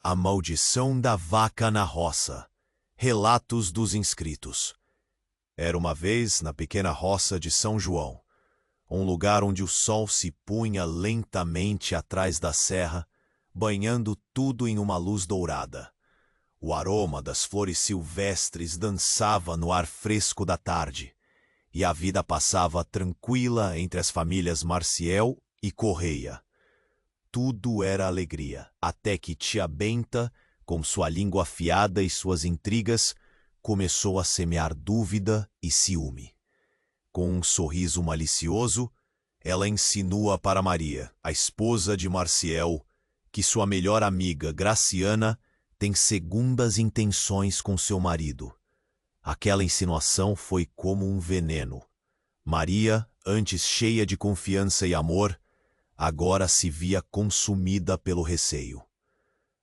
A maldição da vaca na roça. Relatos dos inscritos. Era uma vez na pequena roça de São João, um lugar onde o sol se punha lentamente atrás da serra, banhando tudo em uma luz dourada. O aroma das flores silvestres dançava no ar fresco da tarde, e a vida passava tranquila entre as famílias Marciel e Correia. Tudo era alegria, até que tia Benta, com sua língua afiada e suas intrigas, começou a semear dúvida e ciúme. Com um sorriso malicioso, ela insinua para Maria, a esposa de Marciel, que sua melhor amiga, Graciana, tem segundas intenções com seu marido. Aquela insinuação foi como um veneno. Maria, antes cheia de confiança e amor, agora se via consumida pelo receio.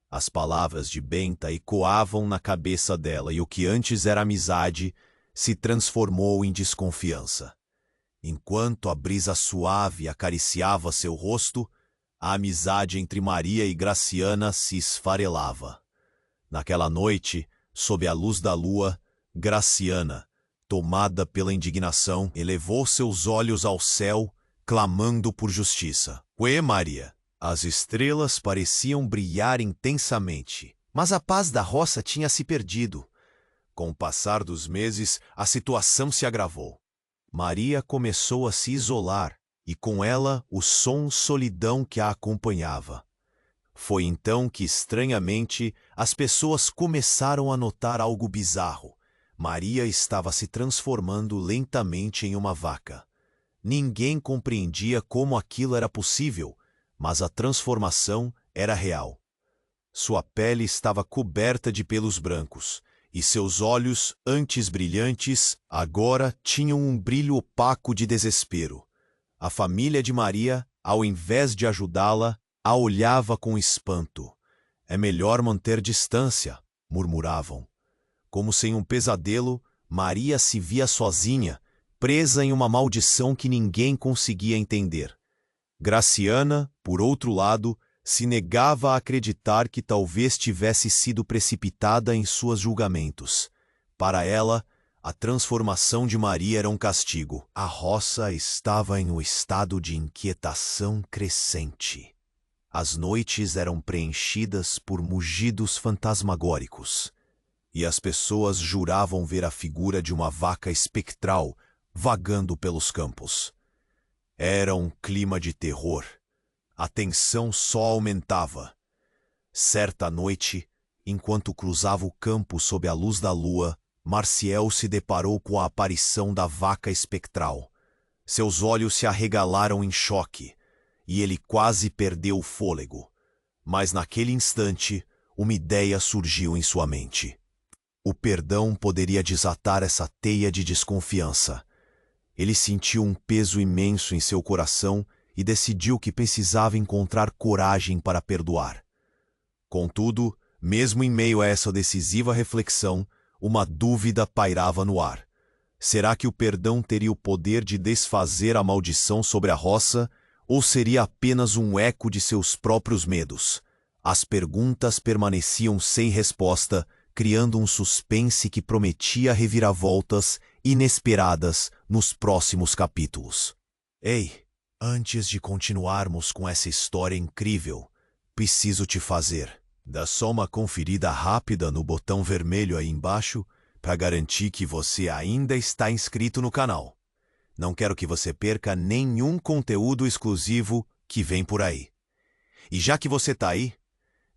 As palavras de Benta ecoavam na cabeça dela e o que antes era amizade se transformou em desconfiança. Enquanto a brisa suave acariciava seu rosto, a amizade entre Maria e Graciana se esfarelava. Naquela noite, sob a luz da lua, Graciana, tomada pela indignação, elevou seus olhos ao céu, clamando por justiça. Ué, Maria! As estrelas pareciam brilhar intensamente, mas a paz da roça tinha se perdido. Com o passar dos meses, a situação se agravou. Maria começou a se isolar, e com ela o som solidão que a acompanhava. Foi então que, estranhamente, as pessoas começaram a notar algo bizarro. Maria estava se transformando lentamente em uma vaca. Ninguém compreendia como aquilo era possível, mas a transformação era real. Sua pele estava coberta de pelos brancos, e seus olhos, antes brilhantes, agora tinham um brilho opaco de desespero. A família de Maria, ao invés de ajudá-la, a olhava com espanto. É melhor manter distância, murmuravam. Como sem um pesadelo, Maria se via sozinha, presa em uma maldição que ninguém conseguia entender. Graciana, por outro lado, se negava a acreditar que talvez tivesse sido precipitada em seus julgamentos. Para ela, a transformação de Maria era um castigo. A roça estava em um estado de inquietação crescente. As noites eram preenchidas por mugidos fantasmagóricos, e as pessoas juravam ver a figura de uma vaca espectral vagando pelos campos. Era um clima de terror. A tensão só aumentava. Certa noite, enquanto cruzava o campo sob a luz da lua, Marciel se deparou com a aparição da vaca espectral. Seus olhos se arregalaram em choque, e ele quase perdeu o fôlego. Mas naquele instante, uma ideia surgiu em sua mente. O perdão poderia desatar essa teia de desconfiança. Ele sentiu um peso imenso em seu coração e decidiu que precisava encontrar coragem para perdoar. Contudo, mesmo em meio a essa decisiva reflexão, uma dúvida pairava no ar. Será que o perdão teria o poder de desfazer a maldição sobre a roça, ou seria apenas um eco de seus próprios medos? As perguntas permaneciam sem resposta, criando um suspense que prometia reviravoltas inesperadas nos próximos capítulos. Ei, antes de continuarmos com essa história incrível, preciso te fazer. Dá só uma conferida rápida no botão vermelho aí embaixo para garantir que você ainda está inscrito no canal. Não quero que você perca nenhum conteúdo exclusivo que vem por aí. E já que você está aí,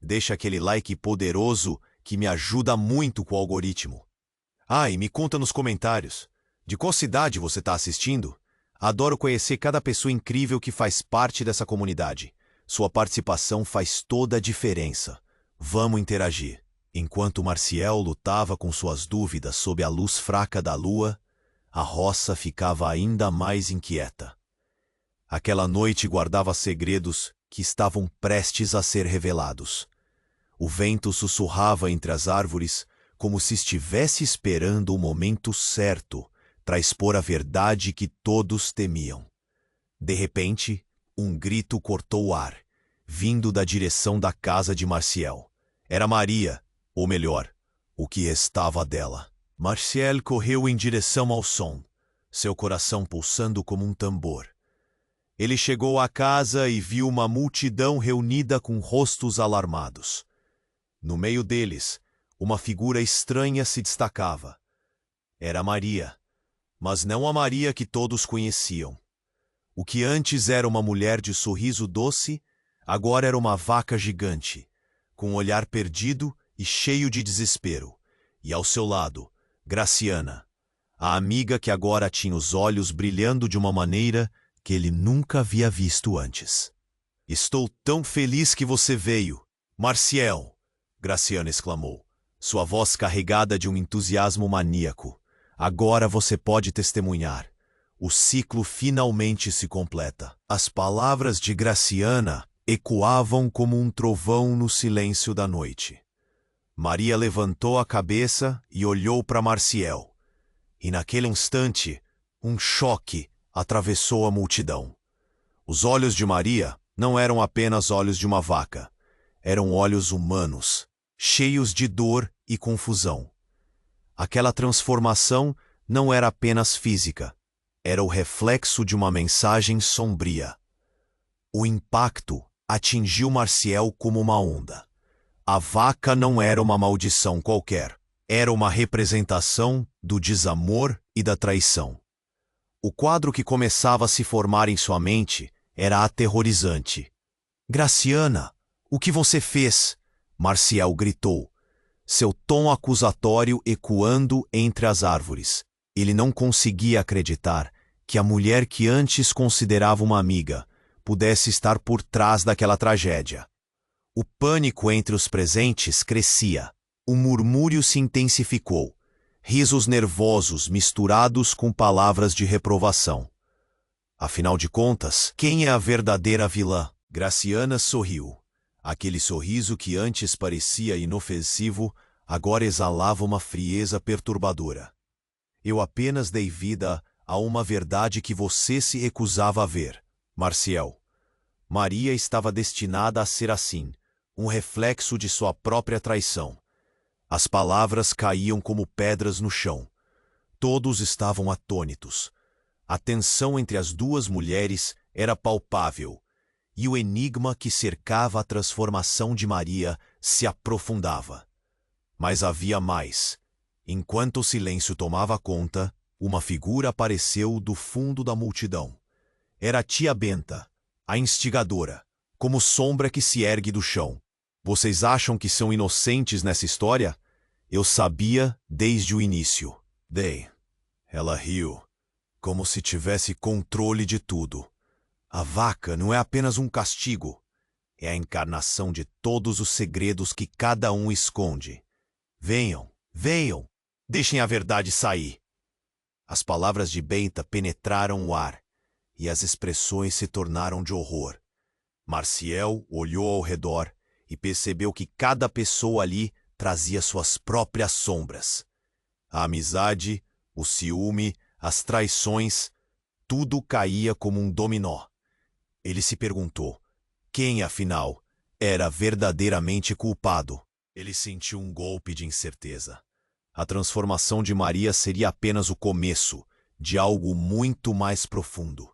deixa aquele like poderoso que me ajuda muito com o algoritmo. Ah, e me conta nos comentários, de qual cidade você está assistindo? Adoro conhecer cada pessoa incrível que faz parte dessa comunidade. Sua participação faz toda a diferença. Vamos interagir. Enquanto Marciel lutava com suas dúvidas sob a luz fraca da lua, a roça ficava ainda mais inquieta. Aquela noite guardava segredos que estavam prestes a ser revelados. O vento sussurrava entre as árvores, como se estivesse esperando o momento certo para expor a verdade que todos temiam. De repente, um grito cortou o ar, vindo da direção da casa de Marciel. Era Maria, ou melhor, o que restava dela. Marcial correu em direção ao som, seu coração pulsando como um tambor. Ele chegou à casa e viu uma multidão reunida com rostos alarmados. No meio deles, uma figura estranha se destacava. Era Maria, mas não a Maria que todos conheciam. O que antes era uma mulher de sorriso doce, agora era uma vaca gigante, com um olhar perdido e cheio de desespero. E ao seu lado, Graciana, a amiga que agora tinha os olhos brilhando de uma maneira que ele nunca havia visto antes. "Estou tão feliz que você veio, Marcial!" Graciana exclamou, sua voz carregada de um entusiasmo maníaco. "Agora você pode testemunhar. O ciclo finalmente se completa." As palavras de Graciana ecoavam como um trovão no silêncio da noite. Maria levantou a cabeça e olhou para Marcial. E naquele instante, um choque atravessou a multidão. Os olhos de Maria não eram apenas olhos de uma vaca. Eram olhos humanos, cheios de dor e confusão. Aquela transformação não era apenas física. Era o reflexo de uma mensagem sombria. O impacto atingiu Marcial como uma onda. A vaca não era uma maldição qualquer. Era uma representação do desamor e da traição. O quadro que começava a se formar em sua mente era aterrorizante. "Graciana, o que você fez?" Marcial gritou, seu tom acusatório ecoando entre as árvores. Ele não conseguia acreditar que a mulher que antes considerava uma amiga pudesse estar por trás daquela tragédia. O pânico entre os presentes crescia. O murmúrio se intensificou. Risos nervosos misturados com palavras de reprovação. Afinal de contas, quem é a verdadeira vilã? Graciana sorriu. Aquele sorriso que antes parecia inofensivo, agora exalava uma frieza perturbadora. "Eu apenas dei vida a uma verdade que você se recusava a ver, Marcial." Maria estava destinada a ser assim, um reflexo de sua própria traição. As palavras caíam como pedras no chão. Todos estavam atônitos. A tensão entre as duas mulheres era palpável, e o enigma que cercava a transformação de Maria se aprofundava. Mas havia mais. Enquanto o silêncio tomava conta, uma figura apareceu do fundo da multidão. Era a tia Benta, a instigadora, como sombra que se ergue do chão. "Vocês acham que são inocentes nessa história? Eu sabia desde o início." Ela riu, como se tivesse controle de tudo. "A vaca não é apenas um castigo. É a encarnação de todos os segredos que cada um esconde. Venham, venham, deixem a verdade sair." As palavras de Benta penetraram o ar, e as expressões se tornaram de horror. Marcial olhou ao redor e percebeu que cada pessoa ali trazia suas próprias sombras. A amizade, o ciúme, as traições, tudo caía como um dominó. Ele se perguntou, quem, afinal, era verdadeiramente culpado? Ele sentiu um golpe de incerteza. A transformação de Maria seria apenas o começo de algo muito mais profundo.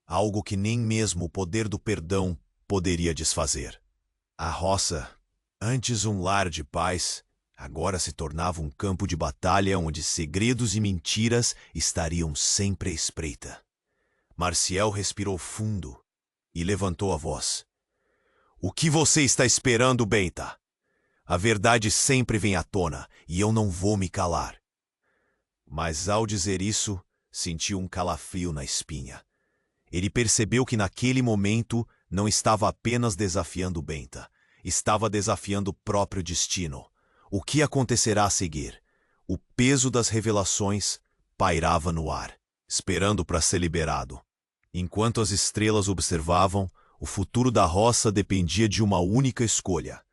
Algo que nem mesmo o poder do perdão poderia desfazer. A roça, antes um lar de paz, agora se tornava um campo de batalha onde segredos e mentiras estariam sempre à espreita. Marcial respirou fundo e levantou a voz. "O que você está esperando, Benta? A verdade sempre vem à tona e eu não vou me calar." Mas ao dizer isso, sentiu um calafrio na espinha. Ele percebeu que naquele momento não estava apenas desafiando Benta, estava desafiando o próprio destino. O que acontecerá a seguir? O peso das revelações pairava no ar, esperando para ser liberado. Enquanto as estrelas observavam, o futuro da roça dependia de uma única escolha.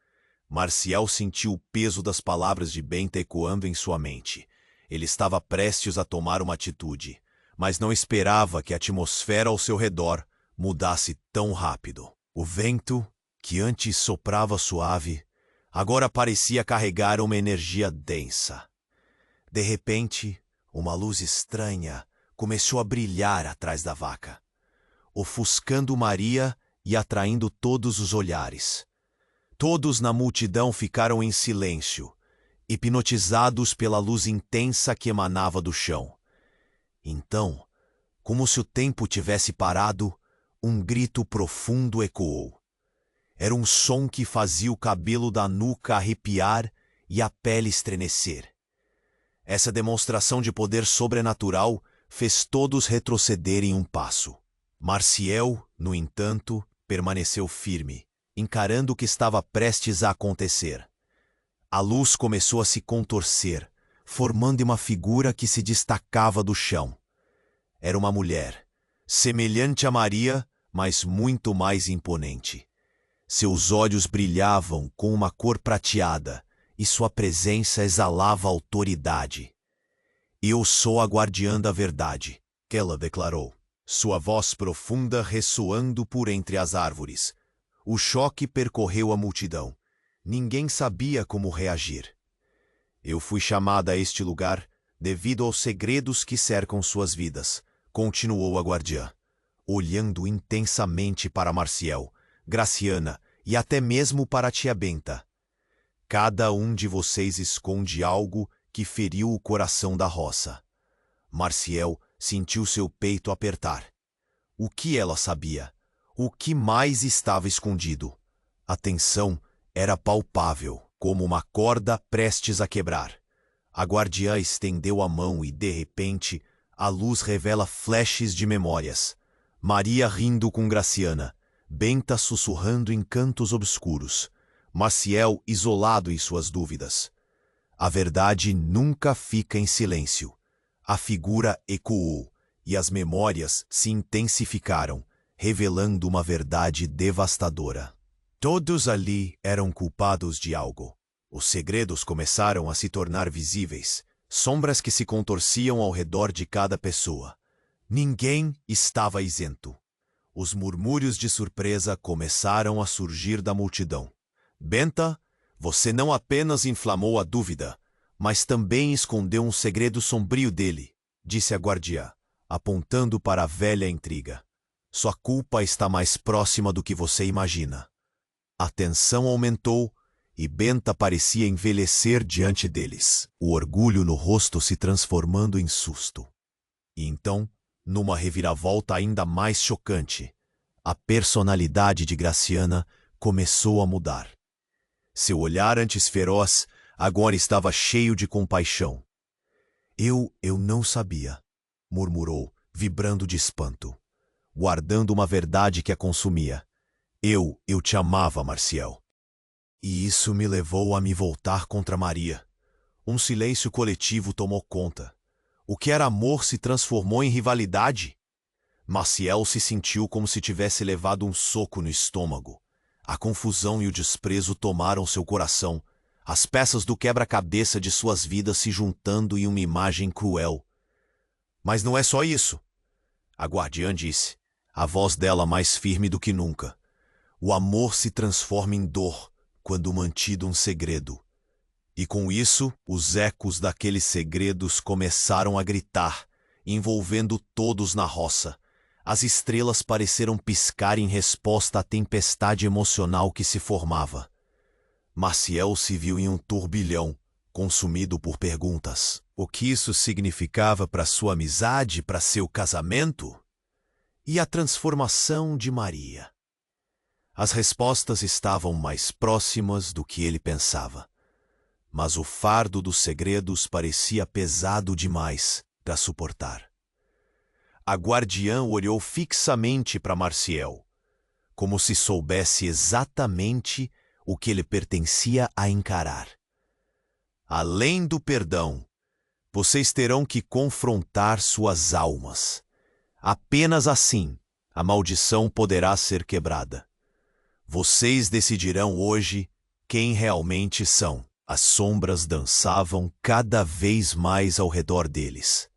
Marcial sentiu o peso das palavras de Benta ecoando em sua mente. Ele estava prestes a tomar uma atitude, mas não esperava que a atmosfera ao seu redor mudasse tão rápido. O vento, que antes soprava suave, agora parecia carregar uma energia densa. De repente, uma luz estranha começou a brilhar atrás da vaca, ofuscando Maria e atraindo todos os olhares. Todos na multidão ficaram em silêncio, hipnotizados pela luz intensa que emanava do chão. Então, como se o tempo tivesse parado, um grito profundo ecoou. Era um som que fazia o cabelo da nuca arrepiar e a pele estremecer. Essa demonstração de poder sobrenatural fez todos retrocederem um passo. Marcial, no entanto, permaneceu firme, encarando o que estava prestes a acontecer. A luz começou a se contorcer, formando uma figura que se destacava do chão. Era uma mulher, semelhante a Maria, mas muito mais imponente. Seus olhos brilhavam com uma cor prateada, e sua presença exalava autoridade. "Eu sou a guardiã da verdade", ela declarou, sua voz profunda ressoando por entre as árvores. O choque percorreu a multidão. Ninguém sabia como reagir. "Eu fui chamada a este lugar devido aos segredos que cercam suas vidas", continuou a guardiã, olhando intensamente para Marcial, Graciana e até mesmo para a tia Benta. "Cada um de vocês esconde algo que feriu o coração da roça." Marcial sentiu seu peito apertar. O que ela sabia? O que mais estava escondido? A tensão era palpável, como uma corda prestes a quebrar. A guardiã estendeu a mão e, de repente, a luz revela flashes de memórias. Maria rindo com Graciana, Benta sussurrando em cantos obscuros, Marcial isolado em suas dúvidas. A verdade nunca fica em silêncio. A figura ecoou, e as memórias se intensificaram, revelando uma verdade devastadora. Todos ali eram culpados de algo. Os segredos começaram a se tornar visíveis, sombras que se contorciam ao redor de cada pessoa. Ninguém estava isento. Os murmúrios de surpresa começaram a surgir da multidão. "Benta, você não apenas inflamou a dúvida, mas também escondeu um segredo sombrio dele", disse a guardiã, apontando para a velha intriga. "Sua culpa está mais próxima do que você imagina." A tensão aumentou e Benta parecia envelhecer diante deles, o orgulho no rosto se transformando em susto. E então, numa reviravolta ainda mais chocante, a personalidade de Graciana começou a mudar. Seu olhar antes feroz agora estava cheio de compaixão. Eu não sabia", murmurou, vibrando de espanto, guardando uma verdade que a consumia. Eu te amava, Marcial. E isso me levou a me voltar contra Maria. Um silêncio coletivo tomou conta. O que era amor se transformou em rivalidade. Marcial se sentiu como se tivesse levado um soco no estômago. A confusão e o desprezo tomaram seu coração, as peças do quebra-cabeça de suas vidas se juntando em uma imagem cruel. "Mas não é só isso", a guardiã disse, a voz dela mais firme do que nunca. "O amor se transforma em dor quando mantido um segredo." E com isso, os ecos daqueles segredos começaram a gritar, envolvendo todos na roça. As estrelas pareceram piscar em resposta à tempestade emocional que se formava. Marcial se viu em um turbilhão, consumido por perguntas. O que isso significava para sua amizade, para seu casamento? E a transformação de Maria? As respostas estavam mais próximas do que ele pensava. Mas o fardo dos segredos parecia pesado demais para suportar. A guardiã olhou fixamente para Marcial, como se soubesse exatamente o que lhe pertencia a encarar. "Além do perdão, vocês terão que confrontar suas almas. Apenas assim a maldição poderá ser quebrada. Vocês decidirão hoje quem realmente são." As sombras dançavam cada vez mais ao redor deles,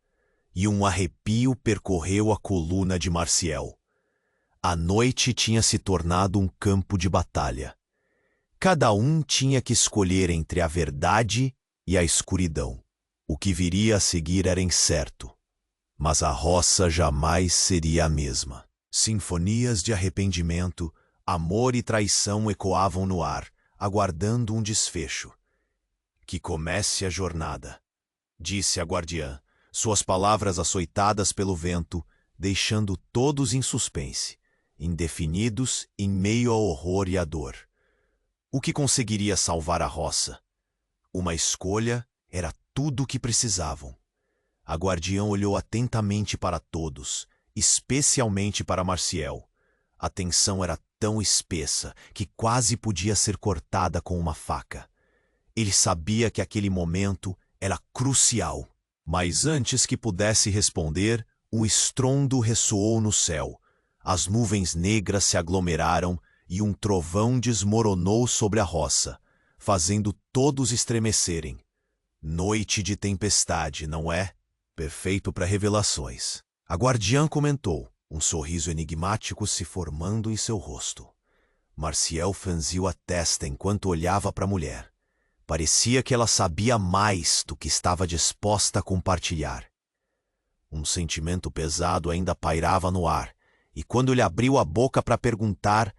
e um arrepio percorreu a coluna de Marcial. A noite tinha se tornado um campo de batalha. cada um tinha que escolher entre a verdade e a escuridão. O que viria a seguir era incerto, mas a roça jamais seria a mesma. Sinfonias de arrependimento, amor e traição ecoavam no ar, aguardando um desfecho. Que comece a jornada, disse a guardiã, suas palavras açoitadas pelo vento, deixando todos em suspense, indefinidos em meio ao horror e à dor. O que conseguiria salvar a roça? Uma escolha era tudo o que precisavam. A guardiã olhou atentamente para todos, especialmente para Marciel. A tensão era tão espessa que quase podia ser cortada com uma faca. Ele sabia que aquele momento era crucial. Mas antes que pudesse responder, o estrondo ressoou no céu. As nuvens negras se aglomeraram e um trovão desmoronou sobre a roça, fazendo todos estremecerem. Noite de tempestade, não é? Perfeito para revelações. A guardiã comentou, um sorriso enigmático se formando em seu rosto. Marciel franziu a testa enquanto olhava para a mulher. Parecia que ela sabia mais do que estava disposta a compartilhar. Um sentimento pesado ainda pairava no ar, e quando ele abriu a boca para perguntar,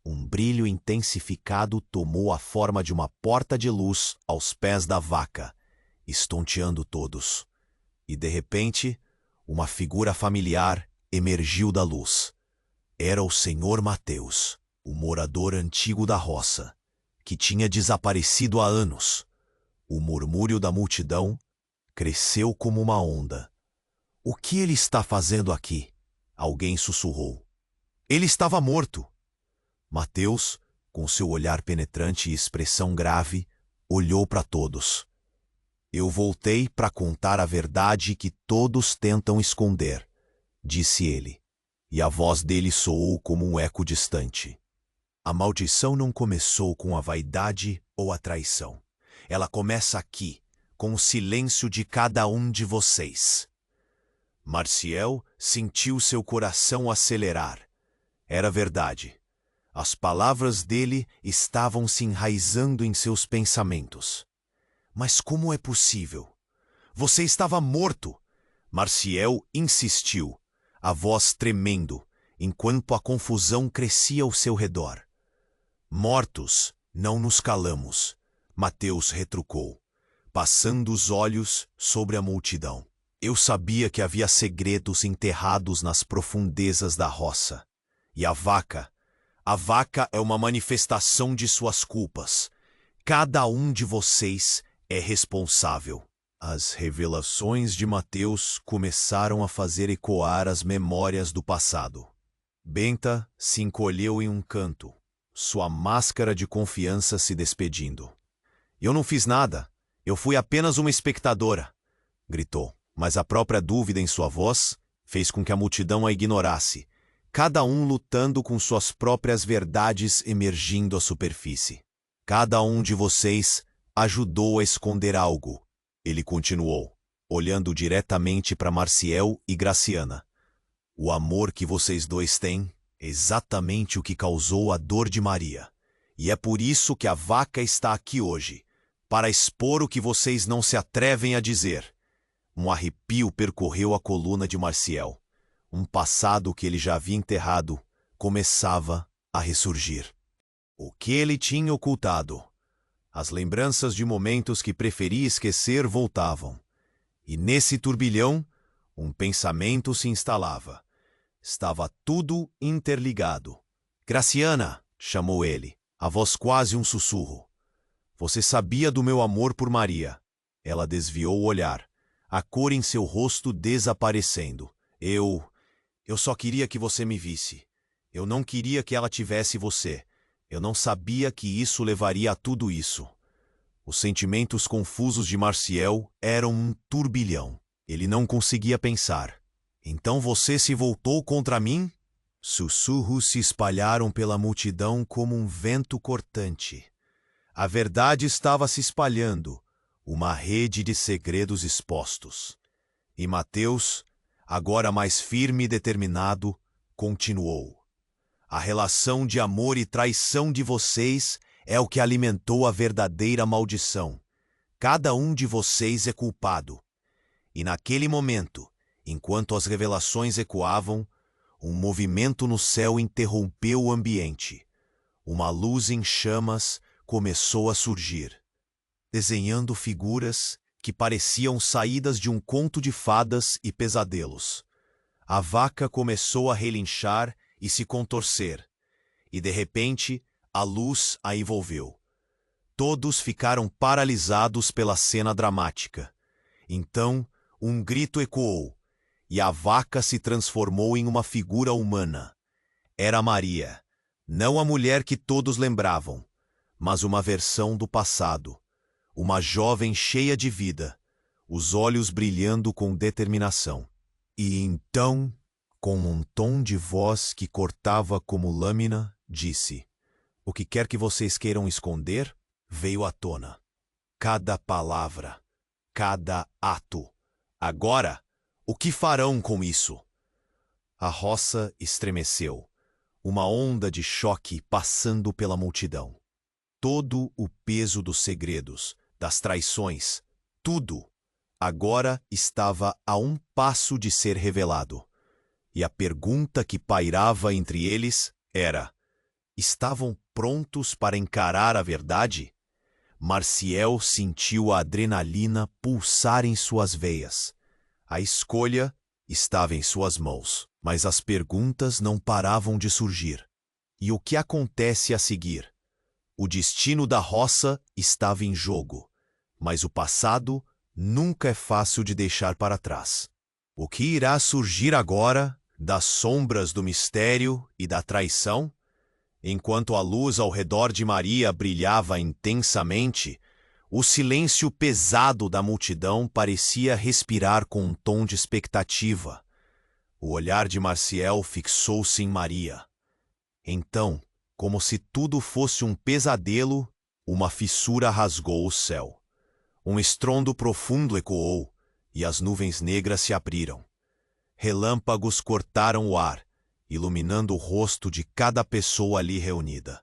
um brilho intensificado tomou a forma de uma porta de luz aos pés da vaca, estonteando todos. E, de repente, uma figura familiar emergiu da luz. Era o Senhor Mateus, o morador antigo da roça, que tinha desaparecido há anos. O murmúrio da multidão cresceu como uma onda. O que ele está fazendo aqui? Alguém sussurrou. Ele estava morto. Mateus, com seu olhar penetrante e expressão grave, olhou para todos. Eu voltei para contar a verdade que todos tentam esconder, disse ele, e a voz dele soou como um eco distante. A maldição não começou com a vaidade ou a traição. Ela começa aqui, com o silêncio de cada um de vocês. Marciel sentiu seu coração acelerar. Era verdade. As palavras dele estavam se enraizando em seus pensamentos. Mas como é possível? Você estava morto! Marciel insistiu, a voz tremendo, enquanto a confusão crescia ao seu redor. Mortos, não nos calamos, Mateus retrucou, passando os olhos sobre a multidão. Eu sabia que havia segredos enterrados nas profundezas da roça. E a vaca é uma manifestação de suas culpas. Cada um de vocês é responsável. As revelações de Mateus começaram a fazer ecoar as memórias do passado. Benta se encolheu em um canto, sua máscara de confiança se despedindo. Eu não fiz nada. Eu fui apenas uma espectadora, gritou. Mas a própria dúvida em sua voz fez com que a multidão a ignorasse, cada um lutando com suas próprias verdades emergindo à superfície. Cada um de vocês ajudou a esconder algo, ele continuou, olhando diretamente para Marciel e Graciana. O amor que vocês dois têm é exatamente o que causou a dor de Maria. E é por isso que a vaca está aqui hoje, para expor o que vocês não se atrevem a dizer. Um arrepio percorreu a coluna de Marciel. Um passado que ele já havia enterrado começava a ressurgir. O que ele tinha ocultado? As lembranças de momentos que preferia esquecer voltavam. E nesse turbilhão, um pensamento se instalava. Estava tudo interligado. Graciana, chamou ele, a voz quase um sussurro. Você sabia do meu amor por Maria. Ela desviou o olhar, a cor em seu rosto desaparecendo. Eu só queria que você me visse. Eu não queria que ela tivesse você. Eu não sabia que isso levaria a tudo isso. Os sentimentos confusos de Marciel eram um turbilhão. Ele não conseguia pensar. Então você se voltou contra mim? Sussurros se espalharam pela multidão como um vento cortante. A verdade estava se espalhando, uma rede de segredos expostos. E Mateus, agora mais firme e determinado, continuou. A relação de amor e traição de vocês é o que alimentou a verdadeira maldição. Cada um de vocês é culpado. E naquele momento, enquanto as revelações ecoavam, um movimento no céu interrompeu o ambiente. Uma luz em chamas começou a surgir, desenhando figuras que pareciam saídas de um conto de fadas e pesadelos. A vaca começou a relinchar e se contorcer, e de repente a luz a envolveu. Todos ficaram paralisados pela cena dramática. Então, um grito ecoou, e a vaca se transformou em uma figura humana. Era Maria, não a mulher que todos lembravam, mas uma versão do passado. Uma jovem cheia de vida, os olhos brilhando com determinação. E então, com um tom de voz que cortava como lâmina, disse: "O que quer que vocês queiram esconder, veio à tona. Cada palavra, cada ato. Agora, o que farão com isso?" A roça estremeceu, uma onda de choque passando pela multidão. Todo o peso dos segredos, das traições, tudo, agora estava a um passo de ser revelado. E a pergunta que pairava entre eles era: estavam prontos para encarar a verdade? Marciel sentiu a adrenalina pulsar em suas veias. A escolha estava em suas mãos, mas as perguntas não paravam de surgir. E o que acontece a seguir? O destino da roça estava em jogo, mas o passado nunca é fácil de deixar para trás. O que irá surgir agora, das sombras do mistério e da traição? Enquanto a luz ao redor de Maria brilhava intensamente, o silêncio pesado da multidão parecia respirar com um tom de expectativa. O olhar de Marciel fixou-se em Maria. Então, como se tudo fosse um pesadelo, uma fissura rasgou o céu. Um estrondo profundo ecoou, e as nuvens negras se abriram. Relâmpagos cortaram o ar, iluminando o rosto de cada pessoa ali reunida.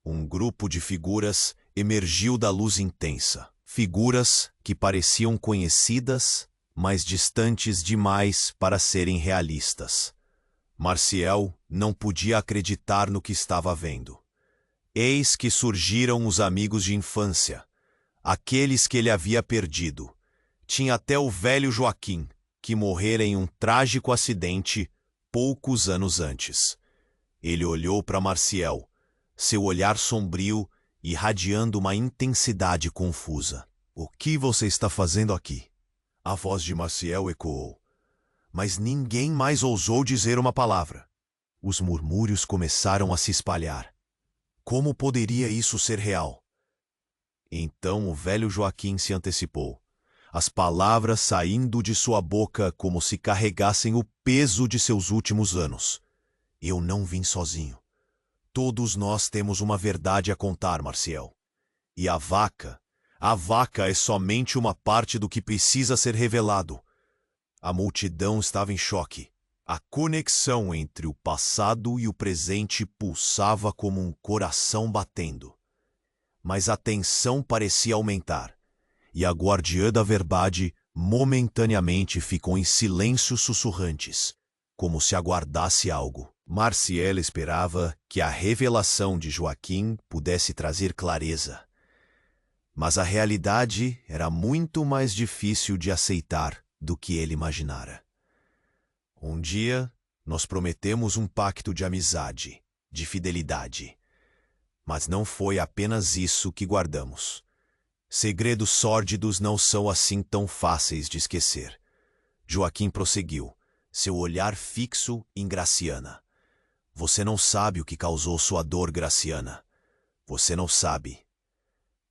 Um grupo de figuras emergiu da luz intensa. Figuras que pareciam conhecidas, mas distantes demais para serem realistas. Marciel não podia acreditar no que estava vendo. Eis que surgiram os amigos de infância, aqueles que ele havia perdido. Tinha até o velho Joaquim, que morrera em um trágico acidente poucos anos antes. Ele olhou para Marciel, seu olhar sombrio irradiando uma intensidade confusa. "O que você está fazendo aqui?" A voz de Marciel ecoou. Mas ninguém mais ousou dizer uma palavra. Os murmúrios começaram a se espalhar. Como poderia isso ser real? Então o velho Joaquim se antecipou, as palavras saindo de sua boca como se carregassem o peso de seus últimos anos. "Eu não vim sozinho. Todos nós temos uma verdade a contar, Marciel. E a vaca é somente uma parte do que precisa ser revelado." A multidão estava em choque. A conexão entre o passado e o presente pulsava como um coração batendo. Mas a tensão parecia aumentar, e a guardiã da verdade momentaneamente ficou em silêncios sussurrantes, como se aguardasse algo. Marciel esperava que a revelação de Joaquim pudesse trazer clareza. Mas a realidade era muito mais difícil de aceitar do que ele imaginara. Um dia, nós prometemos um pacto de amizade, de fidelidade. Mas não foi apenas isso que guardamos. Segredos sórdidos não são assim tão fáceis de esquecer. Joaquim prosseguiu, seu olhar fixo em Graciana. "Você não sabe o que causou sua dor, Graciana. Você não sabe."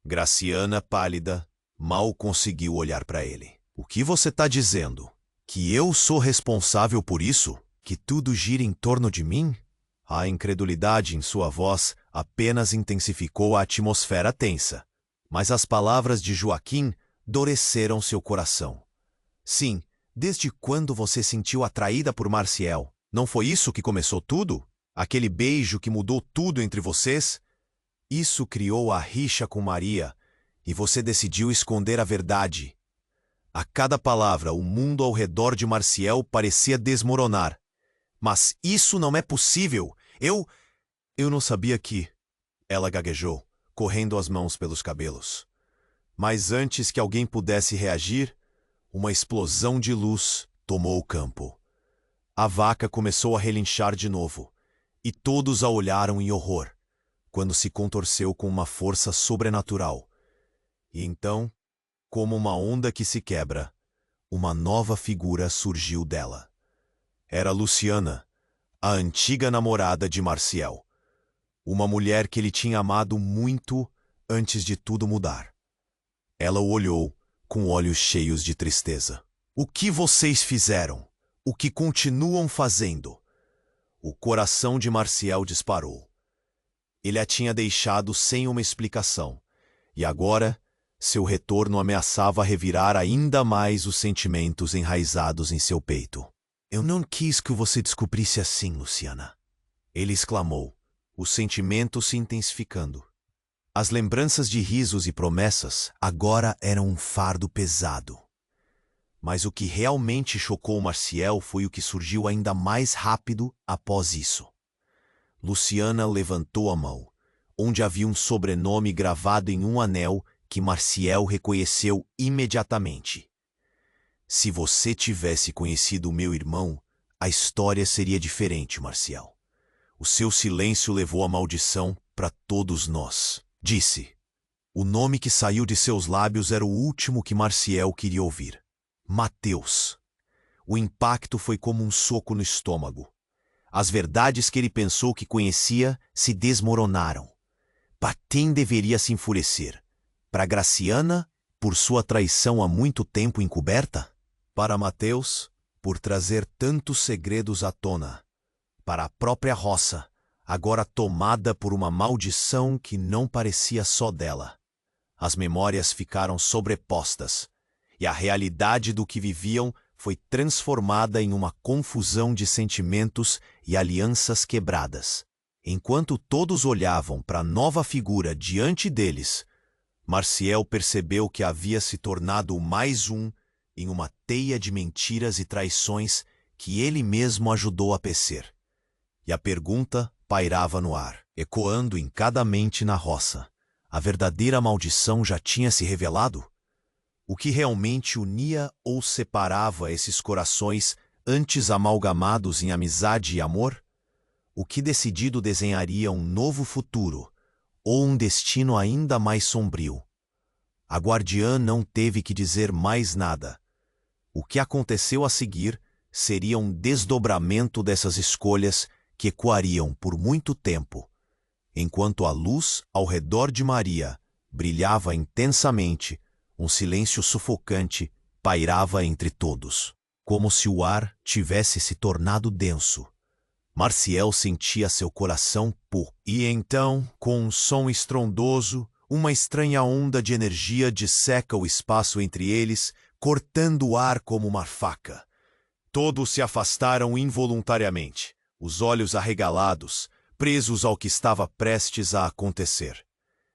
Graciana, pálida, mal conseguiu olhar para ele. "O que você está dizendo? Que eu sou responsável por isso? Que tudo gira em torno de mim?" A incredulidade em sua voz apenas intensificou a atmosfera tensa. Mas as palavras de Joaquim endureceram seu coração. "Sim, desde quando você sentiu atraída por Marciel? Não foi isso que começou tudo? Aquele beijo que mudou tudo entre vocês?" Isso criou a rixa com Maria, e você decidiu esconder a verdade. A cada palavra, o mundo ao redor de Marcial parecia desmoronar. Mas isso não é possível. Eu não sabia que... Ela gaguejou, correndo as mãos pelos cabelos. Mas antes que alguém pudesse reagir, uma explosão de luz tomou o campo. A vaca começou a relinchar de novo, e todos a olharam em horror, quando se contorceu com uma força sobrenatural. E então, como uma onda que se quebra, uma nova figura surgiu dela. Era Luciana, a antiga namorada de Marcial. Uma mulher que ele tinha amado muito antes de tudo mudar. Ela o olhou com olhos cheios de tristeza. O que vocês fizeram? O que continuam fazendo? O coração de Marcial disparou. Ele a tinha deixado sem uma explicação, e agora seu retorno ameaçava revirar ainda mais os sentimentos enraizados em seu peito. Eu não quis que você descobrisse assim, Luciana. Ele exclamou, os sentimentos se intensificando. As lembranças de risos e promessas agora eram um fardo pesado. Mas o que realmente chocou Marcial foi o que surgiu ainda mais rápido após isso. Luciana levantou a mão, onde havia um sobrenome gravado em um anel que Marcial reconheceu imediatamente. Se você tivesse conhecido o meu irmão, a história seria diferente, Marcial. O seu silêncio levou a maldição para todos nós. Disse. O nome que saiu de seus lábios era o último que Marcial queria ouvir. Mateus. O impacto foi como um soco no estômago. As verdades que ele pensou que conhecia se desmoronaram. Para quem deveria se enfurecer? Para Graciana, por sua traição há muito tempo encoberta? Para Mateus, por trazer tantos segredos à tona? Para a própria roça, agora tomada por uma maldição que não parecia só dela. As memórias ficaram sobrepostas, e a realidade do que viviam foi transformada em uma confusão de sentimentos e alianças quebradas. Enquanto todos olhavam para a nova figura diante deles, Marcial percebeu que havia se tornado mais um em uma teia de mentiras e traições que ele mesmo ajudou a tecer. E a pergunta pairava no ar, ecoando em cada mente na roça. A verdadeira maldição já tinha se revelado? O que realmente unia ou separava esses corações antes amalgamados em amizade e amor? O que decidido desenharia um novo futuro, ou um destino ainda mais sombrio? A guardiã não teve que dizer mais nada. O que aconteceu a seguir seria um desdobramento dessas escolhas que ecoariam por muito tempo, enquanto a luz ao redor de Maria brilhava intensamente. Um silêncio sufocante pairava entre todos, como se o ar tivesse se tornado denso. Marcial sentia seu coração pôr. E então, com um som estrondoso, uma estranha onda de energia disseca o espaço entre eles, cortando o ar como uma faca. Todos se afastaram involuntariamente, os olhos arregalados, presos ao que estava prestes a acontecer.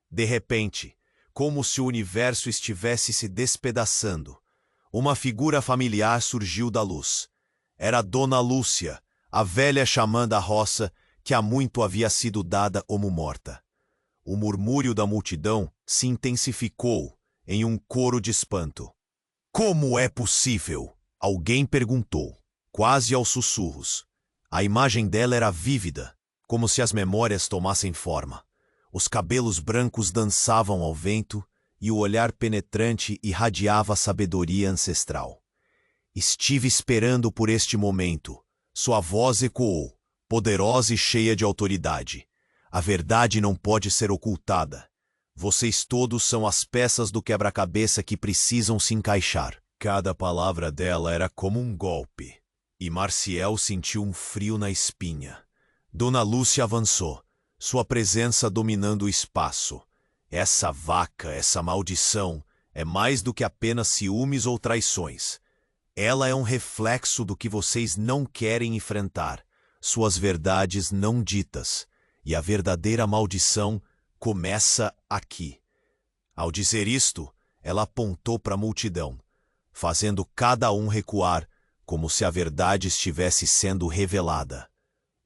De repente, como se o universo estivesse se despedaçando, uma figura familiar surgiu da luz. Era Dona Lúcia, a velha xamã da roça que há muito havia sido dada como morta. O murmúrio da multidão se intensificou em um coro de espanto. Como é possível? Alguém perguntou, quase aos sussurros. A imagem dela era vívida, como se as memórias tomassem forma. Os cabelos brancos dançavam ao vento e o olhar penetrante irradiava a sabedoria ancestral. Estive esperando por este momento. Sua voz ecoou, poderosa e cheia de autoridade. A verdade não pode ser ocultada. Vocês todos são as peças do quebra-cabeça que precisam se encaixar. Cada palavra dela era como um golpe, e Marcial sentiu um frio na espinha. Dona Lúcia avançou, sua presença dominando o espaço. Essa vaca, essa maldição, é mais do que apenas ciúmes ou traições. Ela é um reflexo do que vocês não querem enfrentar, suas verdades não ditas, e a verdadeira maldição começa aqui. Ao dizer isto, ela apontou para a multidão, fazendo cada um recuar, como se a verdade estivesse sendo revelada.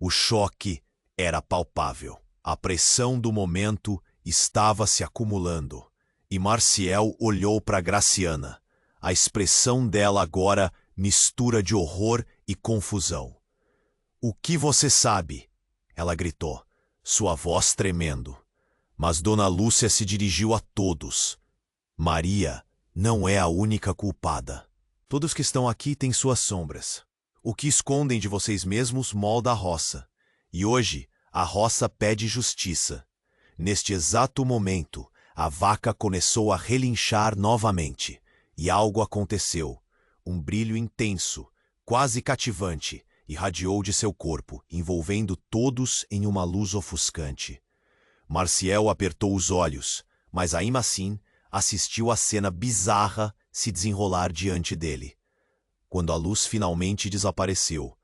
O choque era palpável. A pressão do momento estava se acumulando, e Marcial olhou para Graciana. A expressão dela agora mistura de horror e confusão. "O que você sabe?" ela gritou, sua voz tremendo. Mas Dona Lúcia se dirigiu a todos. "Maria não é a única culpada. Todos que estão aqui têm suas sombras. O que escondem de vocês mesmos molda a roça. E hoje, a roça pede justiça." Neste exato momento, a vaca começou a relinchar novamente. E algo aconteceu. Um brilho intenso, quase cativante, irradiou de seu corpo, envolvendo todos em uma luz ofuscante. Marcial apertou os olhos, mas ainda assim assistiu a cena bizarra se desenrolar diante dele. Quando a luz finalmente desapareceu,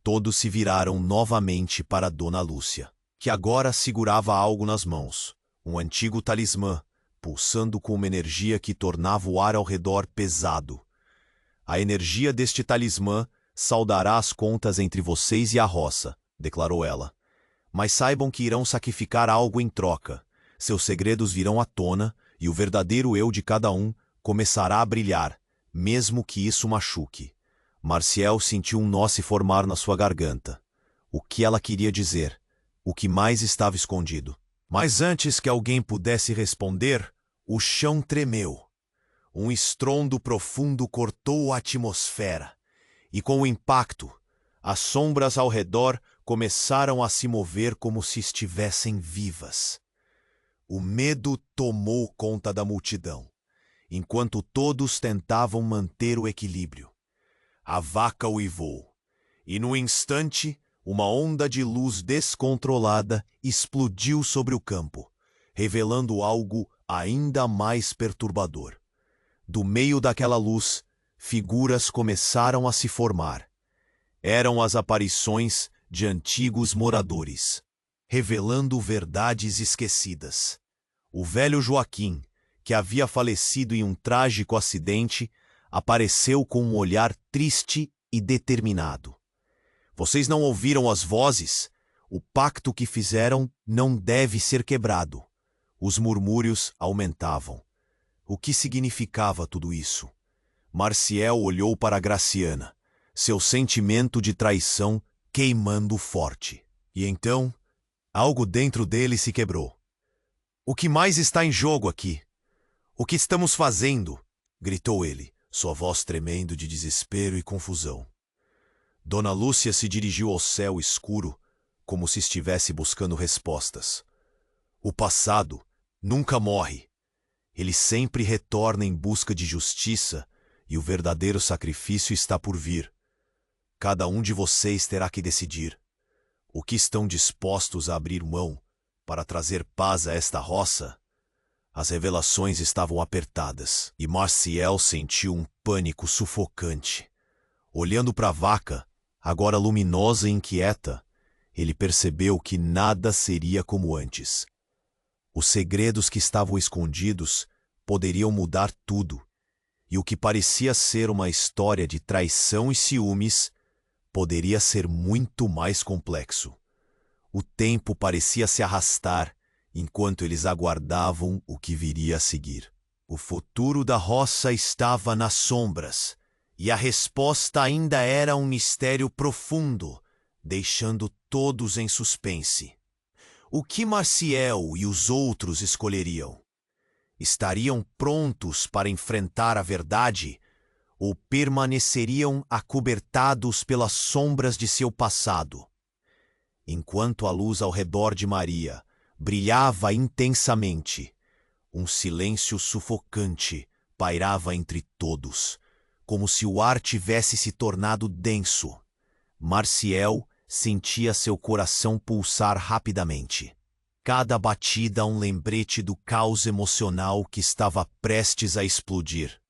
todos se viraram novamente para Dona Lúcia, que agora segurava algo nas mãos, um antigo talismã, pulsando com uma energia que tornava o ar ao redor pesado. "A energia deste talismã saldará as contas entre vocês e a roça", declarou ela. "Mas saibam que irão sacrificar algo em troca. Seus segredos virão à tona e o verdadeiro eu de cada um começará a brilhar, mesmo que isso machuque." Marcial sentiu um nó se formar na sua garganta. O que ela queria dizer? O que mais estava escondido? Mas antes que alguém pudesse responder, o chão tremeu. Um estrondo profundo cortou a atmosfera, e com o impacto, as sombras ao redor começaram a se mover como se estivessem vivas. O medo tomou conta da multidão, enquanto todos tentavam manter o equilíbrio. A vaca uivou, e no instante, uma onda de luz descontrolada explodiu sobre o campo, revelando algo ainda mais perturbador. Do meio daquela luz, figuras começaram a se formar. Eram as aparições de antigos moradores, revelando verdades esquecidas. O velho Joaquim, que havia falecido em um trágico acidente, apareceu com um olhar triste e determinado. "Vocês não ouviram as vozes? O pacto que fizeram não deve ser quebrado." Os murmúrios aumentavam. O que significava tudo isso? Marcial olhou para Graciana, seu sentimento de traição queimando forte. E então, algo dentro dele se quebrou. "O que mais está em jogo aqui? O que estamos fazendo?" gritou ele, sua voz tremendo de desespero e confusão. Dona Lúcia se dirigiu ao céu escuro, como se estivesse buscando respostas. "O passado nunca morre. Ele sempre retorna em busca de justiça e o verdadeiro sacrifício está por vir. Cada um de vocês terá que decidir o que estão dispostos a abrir mão para trazer paz a esta roça." As revelações estavam apertadas e Marcial sentiu um pânico sufocante. Olhando para a vaca, agora luminosa e inquieta, ele percebeu que nada seria como antes. Os segredos que estavam escondidos poderiam mudar tudo, e o que parecia ser uma história de traição e ciúmes poderia ser muito mais complexo. O tempo parecia se arrastar enquanto eles aguardavam o que viria a seguir. O futuro da roça estava nas sombras, e a resposta ainda era um mistério profundo, deixando todos em suspense. O que Marcial e os outros escolheriam? Estariam prontos para enfrentar a verdade ou permaneceriam acobertados pelas sombras de seu passado? Enquanto a luz ao redor de Maria brilhava intensamente, um silêncio sufocante pairava entre todos, como se o ar tivesse se tornado denso. Marcial sentia seu coração pulsar rapidamente. Cada batida um lembrete do caos emocional que estava prestes a explodir.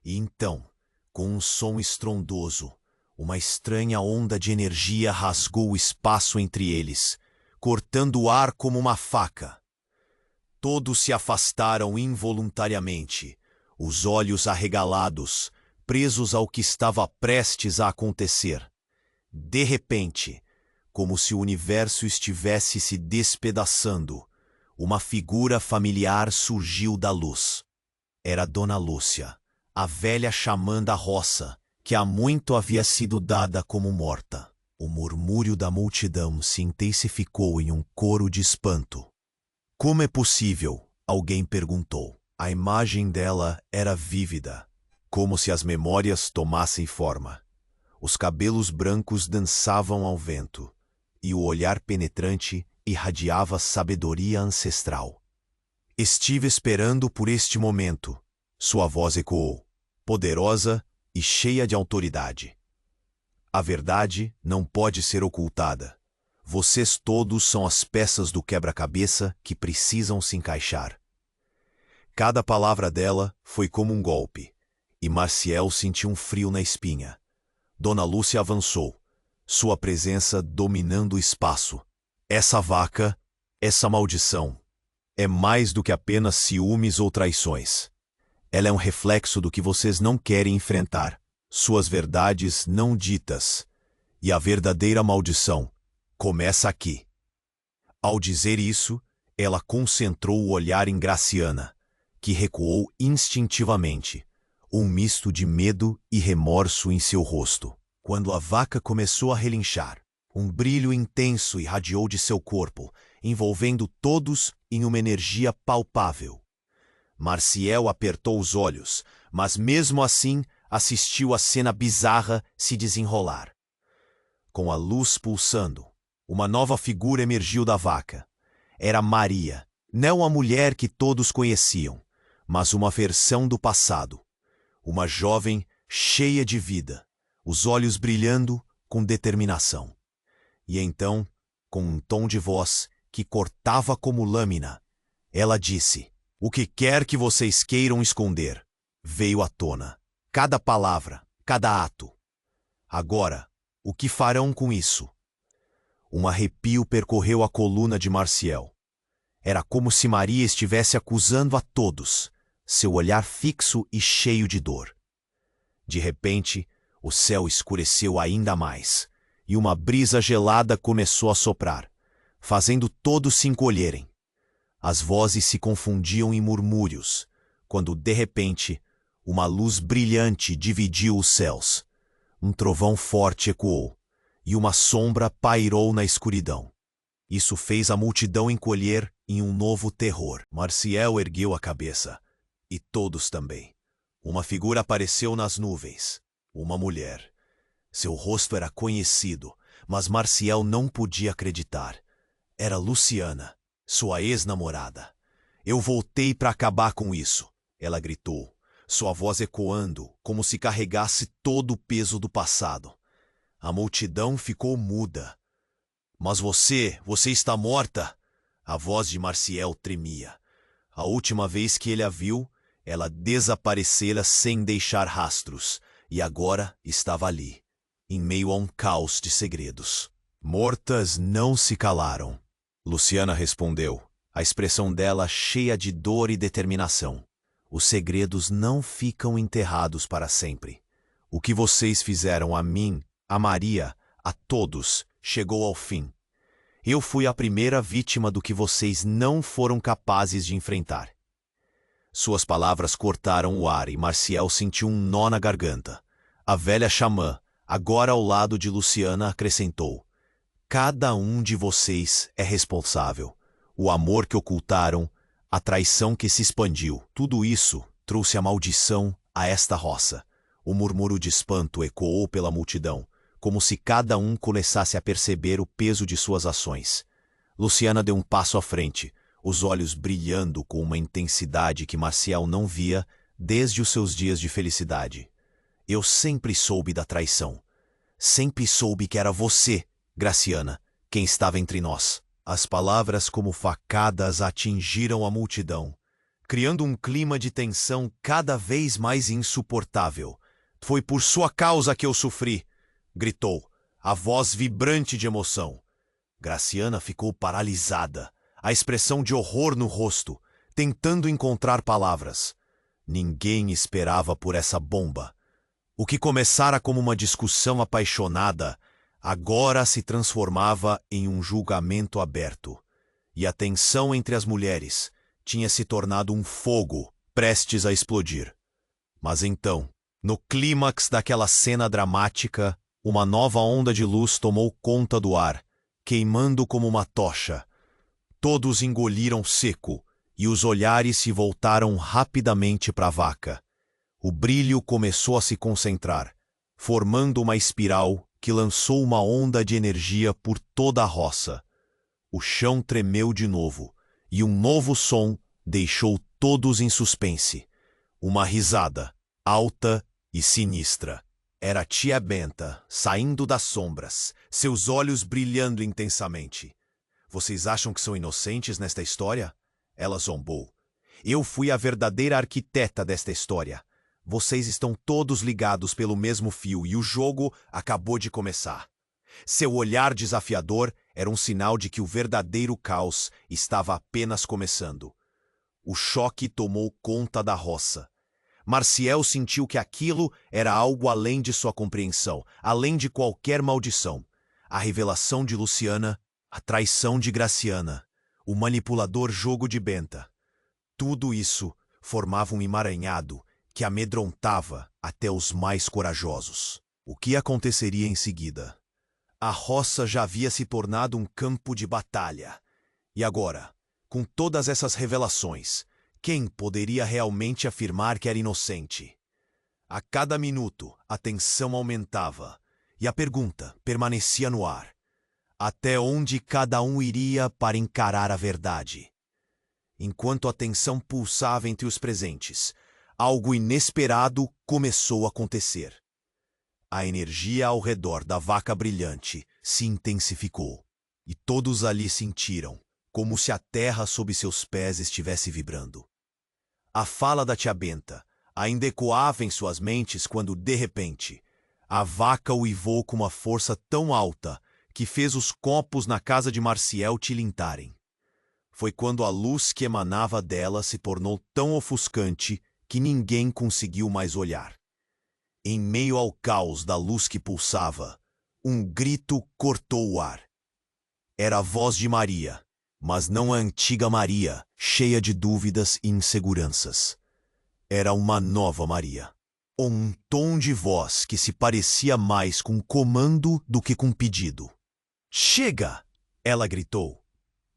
E então, com um som estrondoso, uma estranha onda de energia rasgou o espaço entre eles, cortando o ar como uma faca. Todos se afastaram involuntariamente, os olhos arregalados, presos ao que estava prestes a acontecer. De repente, como se o universo estivesse se despedaçando, uma figura familiar surgiu da luz. Era Dona Lúcia, a velha xamã da roça, que há muito havia sido dada como morta. O murmúrio da multidão se intensificou em um coro de espanto. Como é possível? Alguém perguntou. A imagem dela era vívida, como se as memórias tomassem forma. Os cabelos brancos dançavam ao vento, e o olhar penetrante irradiava sabedoria ancestral. Estive esperando por este momento, sua voz ecoou, poderosa e cheia de autoridade. A verdade não pode ser ocultada. Vocês todos são as peças do quebra-cabeça que precisam se encaixar. Cada palavra dela foi como um golpe, e Marcial sentiu um frio na espinha. Dona Lúcia avançou, sua presença dominando o espaço. Essa vaca, essa maldição, é mais do que apenas ciúmes ou traições. Ela é um reflexo do que vocês não querem enfrentar, suas verdades não ditas, e a verdadeira maldição começa aqui. Ao dizer isso, ela concentrou o olhar em Graciana, que recuou instintivamente, um misto de medo e remorso em seu rosto. Quando a vaca começou a relinchar, um brilho intenso irradiou de seu corpo, envolvendo todos em uma energia palpável. Marcial apertou os olhos, mas mesmo assim assistiu a cena bizarra se desenrolar. Com a luz pulsando, uma nova figura emergiu da vaca. Era Maria, não a mulher que todos conheciam, mas uma versão do passado. Uma jovem cheia de vida, os olhos brilhando com determinação. E então, com um tom de voz que cortava como lâmina, ela disse: "O que quer que vocês queiram esconder, veio à tona. Cada palavra, cada ato. Agora, o que farão com isso?" Um arrepio percorreu a coluna de Marcial. Era como se Maria estivesse acusando a todos, seu olhar fixo e cheio de dor. De repente, o céu escureceu ainda mais, e uma brisa gelada começou a soprar, fazendo todos se encolherem. As vozes se confundiam em murmúrios, quando, de repente, uma luz brilhante dividiu os céus. Um trovão forte ecoou, e uma sombra pairou na escuridão. Isso fez a multidão encolher em um novo terror. Marcial ergueu a cabeça, e todos também. Uma figura apareceu nas nuvens, uma mulher. Seu rosto era conhecido, mas Marcial não podia acreditar. Era Luciana, sua ex-namorada. "Eu voltei para acabar com isso", ela gritou, sua voz ecoando como se carregasse todo o peso do passado. A multidão ficou muda. "Mas você está morta!" A voz de Marcial tremia. A última vez que ele a viu, ela desaparecera sem deixar rastros, e agora estava ali, em meio a um caos de segredos. "Mortas não se calaram", Luciana respondeu, a expressão dela cheia de dor e determinação. "Os segredos não ficam enterrados para sempre. O que vocês fizeram a mim, a Maria, a todos, chegou ao fim. Eu fui a primeira vítima do que vocês não foram capazes de enfrentar." Suas palavras cortaram o ar e Marcial sentiu um nó na garganta. A velha xamã, agora ao lado de Luciana, acrescentou: "Cada um de vocês é responsável. O amor que ocultaram, a traição que se expandiu, tudo isso trouxe a maldição a esta roça." O murmúrio de espanto ecoou pela multidão, como se cada um começasse a perceber o peso de suas ações. Luciana deu um passo à frente, os olhos brilhando com uma intensidade que Marcial não via desde os seus dias de felicidade. "Eu sempre soube da traição. Sempre soube que era você, Graciana, quem estava entre nós." As palavras como facadas atingiram a multidão, criando um clima de tensão cada vez mais insuportável. "Foi por sua causa que eu sofri", gritou, a voz vibrante de emoção. Graciana ficou paralisada, a expressão de horror no rosto, tentando encontrar palavras. Ninguém esperava por essa bomba. O que começara como uma discussão apaixonada, agora se transformava em um julgamento aberto. E a tensão entre as mulheres tinha se tornado um fogo prestes a explodir. Mas então, no clímax daquela cena dramática, uma nova onda de luz tomou conta do ar, queimando como uma tocha. Todos engoliram seco e os olhares se voltaram rapidamente para a vaca. O brilho começou a se concentrar, formando uma espiral que lançou uma onda de energia por toda a roça. O chão tremeu de novo, e um novo som deixou todos em suspense. Uma risada, alta e sinistra. Era a tia Benta, saindo das sombras, seus olhos brilhando intensamente. Vocês acham que são inocentes nesta história? Ela zombou. Eu fui a verdadeira arquiteta desta história. Vocês estão todos ligados pelo mesmo fio e o jogo acabou de começar. Seu olhar desafiador era um sinal de que o verdadeiro caos estava apenas começando. O choque tomou conta da roça. Marciel sentiu que aquilo era algo além de sua compreensão, além de qualquer maldição. A revelação de Luciana, a traição de Graciana, o manipulador jogo de Benta. Tudo isso formava um emaranhado que amedrontava até os mais corajosos. O que aconteceria em seguida? A roça já havia se tornado um campo de batalha. E agora, com todas essas revelações, quem poderia realmente afirmar que era inocente? A cada minuto, a tensão aumentava e a pergunta permanecia no ar. Até onde cada um iria para encarar a verdade? Enquanto a tensão pulsava entre os presentes, algo inesperado começou a acontecer. A energia ao redor da vaca brilhante se intensificou, e todos ali sentiram como se a terra sob seus pés estivesse vibrando. A fala da tia Benta ainda ecoava em suas mentes quando, de repente, a vaca uivou com uma força tão alta que fez os copos na casa de Marciel tilintarem. Foi quando a luz que emanava dela se tornou tão ofuscante que ninguém conseguiu mais olhar. Em meio ao caos da luz que pulsava, um grito cortou o ar. Era a voz de Maria, mas não a antiga Maria, cheia de dúvidas e inseguranças. Era uma nova Maria. Um tom de voz que se parecia mais com comando do que com pedido. "Chega!" ela gritou.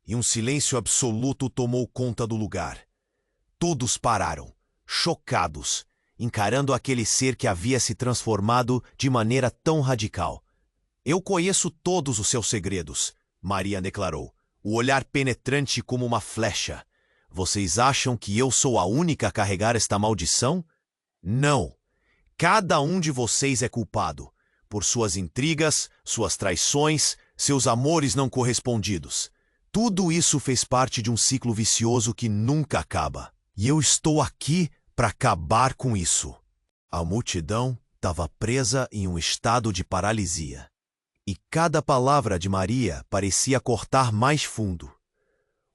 E um silêncio absoluto tomou conta do lugar. Todos pararam, chocados, encarando aquele ser que havia se transformado de maneira tão radical. "Eu conheço todos os seus segredos", Maria declarou, o olhar penetrante como uma flecha. "Vocês acham que eu sou a única a carregar esta maldição? Não. Cada um de vocês é culpado, por suas intrigas, suas traições, seus amores não correspondidos. Tudo isso fez parte de um ciclo vicioso que nunca acaba. E eu estou aqui para acabar com isso." A multidão estava presa em um estado de paralisia. E cada palavra de Maria parecia cortar mais fundo.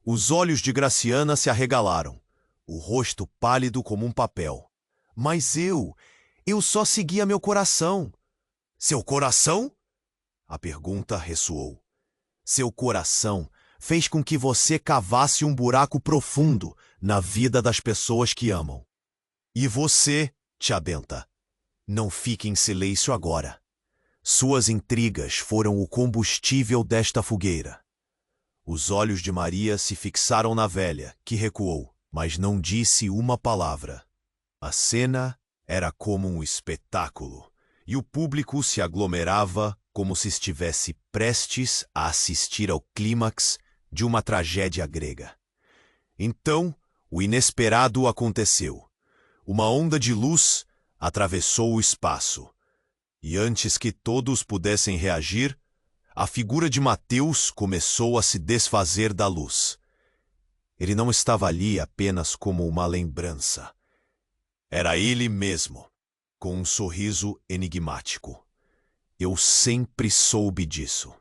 Os olhos de Graciana se arregalaram, o rosto pálido como um papel. "Mas eu só seguia meu coração." "Seu coração?" A pergunta ressoou. "Seu coração fez com que você cavasse um buraco profundo na vida das pessoas que amam. E você, tia Benta, não fique em silêncio agora. Suas intrigas foram o combustível desta fogueira." Os olhos de Maria se fixaram na velha, que recuou, mas não disse uma palavra. A cena era como um espetáculo, e o público se aglomerava como se estivesse prestes a assistir ao clímax de uma tragédia grega. Então, o inesperado aconteceu. Uma onda de luz atravessou o espaço. E antes que todos pudessem reagir, a figura de Mateus começou a se desfazer da luz. Ele não estava ali apenas como uma lembrança. Era ele mesmo, com um sorriso enigmático. "Eu sempre soube disso.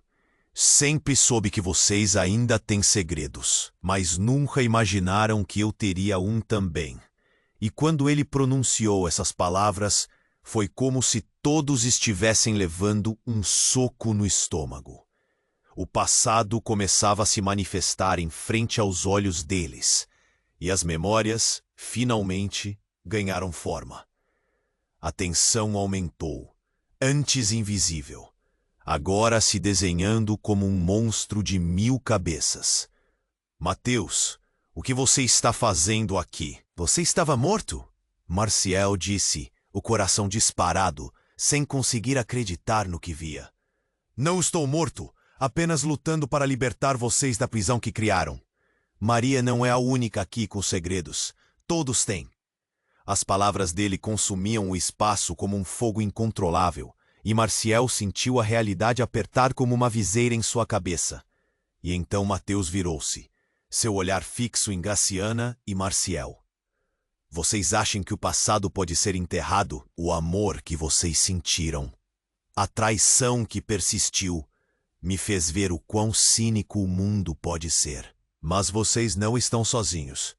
Sempre soube que vocês ainda têm segredos, mas nunca imaginaram que eu teria um também. E quando ele pronunciou essas palavras, foi como se todos estivessem levando um soco no estômago. O passado começava a se manifestar em frente aos olhos deles, e as memórias, finalmente, ganharam forma. A tensão aumentou, antes invisível, agora se desenhando como um monstro de 1000 cabeças. Mateus, o que você está fazendo aqui? Você estava morto? Marcial disse, o coração disparado, sem conseguir acreditar no que via. Não estou morto, apenas lutando para libertar vocês da prisão que criaram. Maria não é a única aqui com segredos. Todos têm. As palavras dele consumiam o espaço como um fogo incontrolável, e Marcial sentiu a realidade apertar como uma viseira em sua cabeça. E então Mateus virou-se, seu olhar fixo em Graciana e Marcial. Vocês acham que o passado pode ser enterrado? O amor que vocês sentiram, a traição que persistiu, me fez ver o quão cínico o mundo pode ser. Mas vocês não estão sozinhos.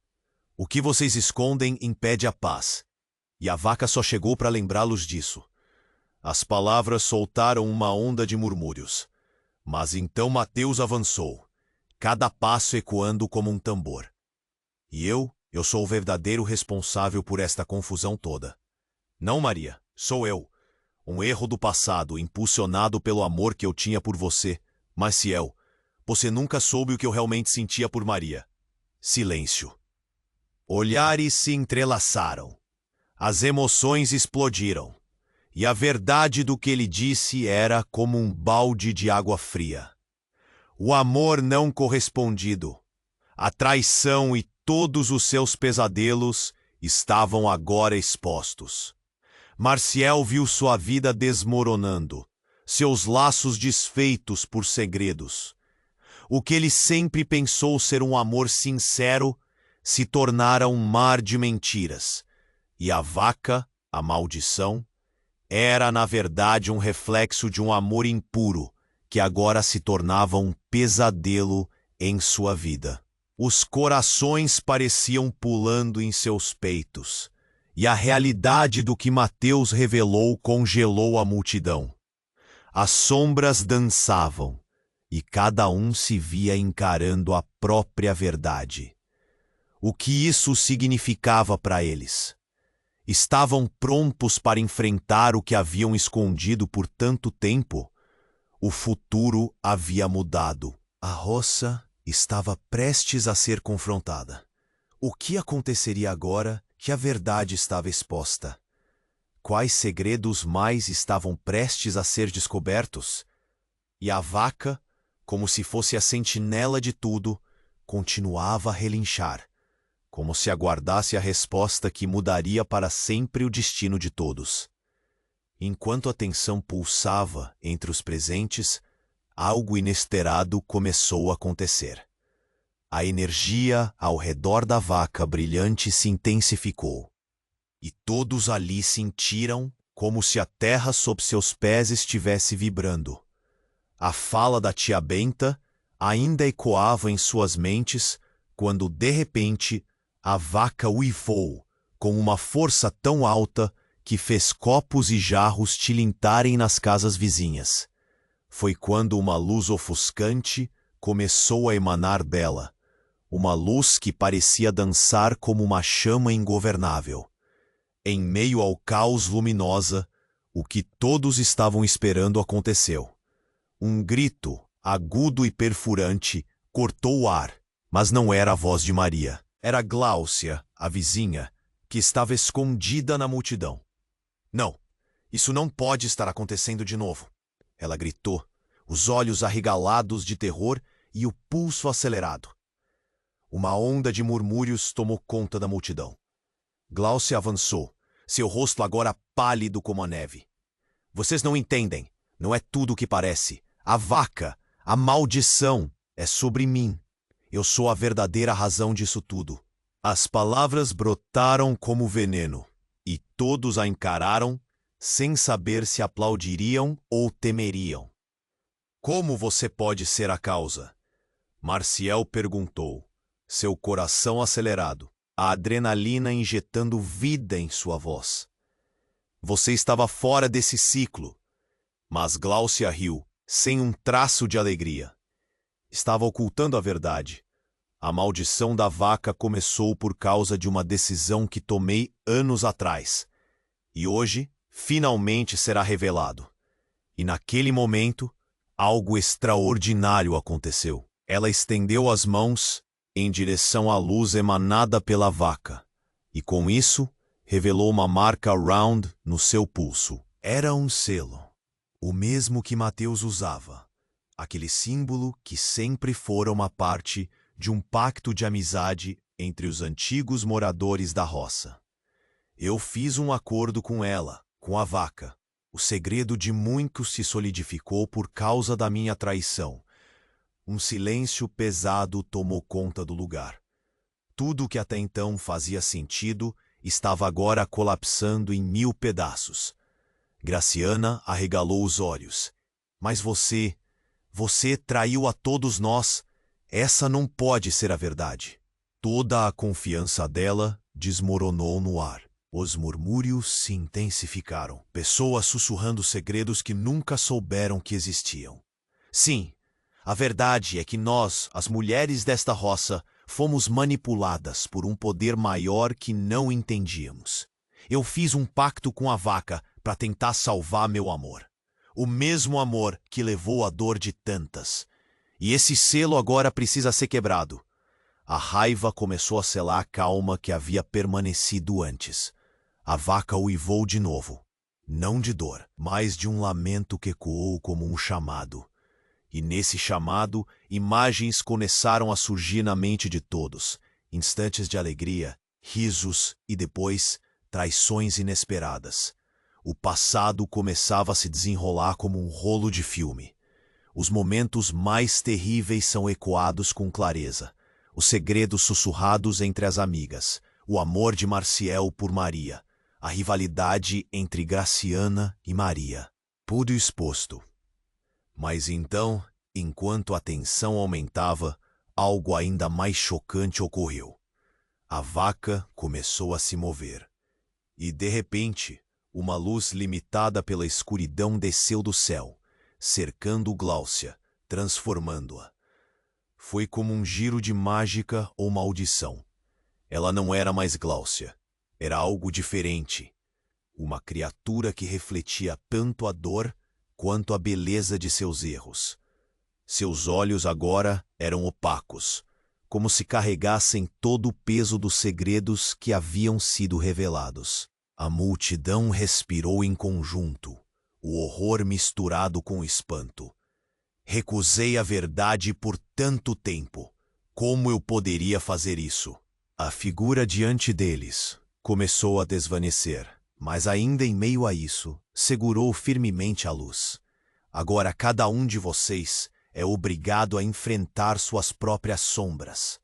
O que vocês escondem impede a paz. E a vaca só chegou para lembrá-los disso. As palavras soltaram uma onda de murmúrios. Mas então Mateus avançou, cada passo ecoando como um tambor. E eu sou o verdadeiro responsável por esta confusão toda. Não, Maria, sou eu. Um erro do passado, impulsionado pelo amor que eu tinha por você. Marcial, você nunca soube o que eu realmente sentia por Maria. Silêncio. Olhares se entrelaçaram. As emoções explodiram. E a verdade do que ele disse era como um balde de água fria. O amor não correspondido, a traição e todos os seus pesadelos estavam agora expostos. Marcial viu sua vida desmoronando, seus laços desfeitos por segredos. O que ele sempre pensou ser um amor sincero se tornara um mar de mentiras. E a vaca, a maldição, era na verdade um reflexo de um amor impuro que agora se tornava um pesadelo em sua vida. Os corações pareciam pulando em seus peitos, e a realidade do que Mateus revelou congelou a multidão. As sombras dançavam, e cada um se via encarando a própria verdade. O que isso significava para eles? Estavam prontos para enfrentar o que haviam escondido por tanto tempo? O futuro havia mudado. A roça estava prestes a ser confrontada. O que aconteceria agora que a verdade estava exposta? Quais segredos mais estavam prestes a ser descobertos? E a vaca, como se fosse a sentinela de tudo, continuava a relinchar, como se aguardasse a resposta que mudaria para sempre o destino de todos. Enquanto a tensão pulsava entre os presentes, algo inesperado começou a acontecer. A energia ao redor da vaca brilhante se intensificou, e todos ali sentiram como se a terra sob seus pés estivesse vibrando. A fala da tia Benta ainda ecoava em suas mentes quando, de repente, a vaca uivou com uma força tão alta que fez copos e jarros tilintarem nas casas vizinhas. Foi quando uma luz ofuscante começou a emanar dela, uma luz que parecia dançar como uma chama ingovernável. Em meio ao caos luminosa, o que todos estavam esperando aconteceu. Um grito, agudo e perfurante, cortou o ar, mas não era a voz de Maria. Era Gláucia, a vizinha, que estava escondida na multidão. Não, isso não pode estar acontecendo de novo. Ela gritou, os olhos arregalados de terror e o pulso acelerado. Uma onda de murmúrios tomou conta da multidão. Gláucia avançou, seu rosto agora pálido como a neve. Vocês não entendem, não é tudo o que parece. A vaca, a maldição, é sobre mim. Eu sou a verdadeira razão disso tudo. As palavras brotaram como veneno, e todos a encararam sem saber se aplaudiriam ou temeriam. Como você pode ser a causa? Marcial perguntou, seu coração acelerado, a adrenalina injetando vida em sua voz. Você estava fora desse ciclo. Mas Gláucia riu, sem um traço de alegria. Estava ocultando a verdade. A maldição da vaca começou por causa de uma decisão que tomei anos atrás. E hoje, finalmente será revelado. E naquele momento, algo extraordinário aconteceu. Ela estendeu as mãos em direção à luz emanada pela vaca. E com isso, revelou uma marca round no seu pulso. Era um selo. O mesmo que Mateus usava. Aquele símbolo que sempre fora uma parte de um pacto de amizade entre os antigos moradores da roça. Eu fiz um acordo com ela, com a vaca. O segredo de muitos se solidificou por causa da minha traição. Um silêncio pesado tomou conta do lugar. Tudo o que até então fazia sentido estava agora colapsando em 1000 pedaços. Graciana arregalou os olhos. Mas você traiu a todos nós. Essa não pode ser a verdade. Toda a confiança dela desmoronou no ar. Os murmúrios se intensificaram. Pessoas sussurrando segredos que nunca souberam que existiam. Sim, a verdade é que nós, as mulheres desta roça, fomos manipuladas por um poder maior que não entendíamos. Eu fiz um pacto com a vaca para tentar salvar meu amor. O mesmo amor que levou a dor de tantas. E esse selo agora precisa ser quebrado. A raiva começou a selar a calma que havia permanecido antes. A vaca uivou de novo. Não de dor, mas de um lamento que ecoou como um chamado. E nesse chamado, imagens começaram a surgir na mente de todos. Instantes de alegria, risos e depois, traições inesperadas. O passado começava a se desenrolar como um rolo de filme. Os momentos mais terríveis são ecoados com clareza. Os segredos sussurrados entre as amigas. O amor de Marcial por Maria. A rivalidade entre Graciana e Maria. Tudo exposto. Mas então, enquanto a tensão aumentava, algo ainda mais chocante ocorreu. A vaca começou a se mover. E, de repente, uma luz limitada pela escuridão desceu do céu, cercando Gláucia, transformando-a. Foi como um giro de mágica ou maldição. Ela não era mais Gláucia. Era algo diferente. Uma criatura que refletia tanto a dor quanto a beleza de seus erros. Seus olhos agora eram opacos, como se carregassem todo o peso dos segredos que haviam sido revelados. A multidão respirou em conjunto, o horror misturado com o espanto. Recusei a verdade por tanto tempo. Como eu poderia fazer isso? A figura diante deles começou a desvanecer, mas ainda em meio a isso, segurou firmemente a luz. Agora cada um de vocês é obrigado a enfrentar suas próprias sombras.